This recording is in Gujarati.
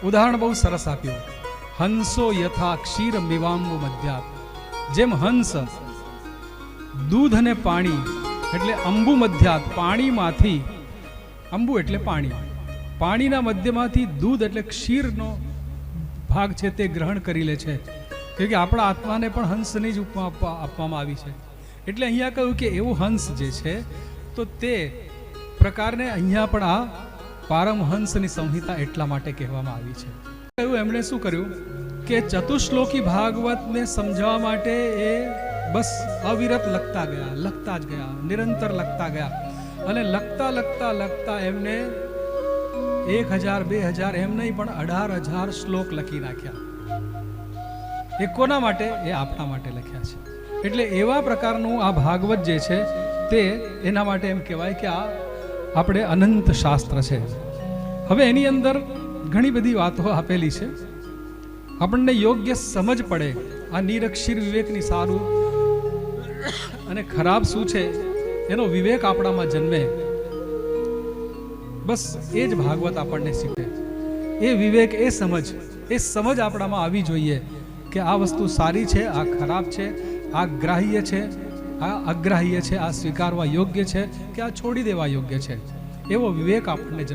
ઉદાહરણ બહુ સરસ આપ્યું, હંસો યથા ક્ષીર મિવાંબુ મધ્યાત. જેમ હંસ દૂધ અને પાણી એટલે અંબુ મધ્યાત, પાણીમાંથી, અંબુ એટલે પાણી, પાણીના મધ્યમાંથી દૂધ એટલે ક્ષીરનો ભાગ છે તે ગ્રહણ કરી લે છે. કે આપણા આત્માને પણ હંસની જ ઉપમા આપવામાં આવી છે. એટલે અહીંયા કહ્યું કે એવું હંસ જે છે તો તે પ્રકારને અહીંયા પણ આ પારમહંસની સંહિતા એટલા માટે કહેવામાં આવી છે. એવું એમણે શું કર્યું કે ચતુશ્લોકી ભાગવતને સમજાવવા માટે એ બસ અવિરત લખતા જ ગયા, નિરંતર લખતા ગયા. અને લખતા એમને 1000 2000 એમ નહીં પણ 18,000 શ્લોક લખી નાખ્યા. એ કોના માટે? એ આપણા માટે લખ્યા છે. એટલે એવા પ્રકારનું આ ભાગવત જે છે તે એના માટે એમ કહેવાય કે આ આપણે અનંત શાસ્ત્ર છે. હવે એની અંદર ઘણી બધી વાતો આપેલી છે. આપણને યોગ્ય સમજ પડે આ નિરક્ષીર વિવેકની સારું અને ખરાબ શું છે એનો વિવેક આપણામાં જન્મે, બસ એ જ ભાગવત આપણને શીખે. એ વિવેક, એ સમજ આપણામાં આવી જોઈએ કે આ વસ્તુ સારી છે, આ ખરાબ છે, આ ગ્રાહ્ય છે, આ અગ્રાહ્ય છે, આ સ્વીકારવા યોગ્ય છે કે આ છોડી દેવા યોગ્ય છે. એવો વિવેક આપણને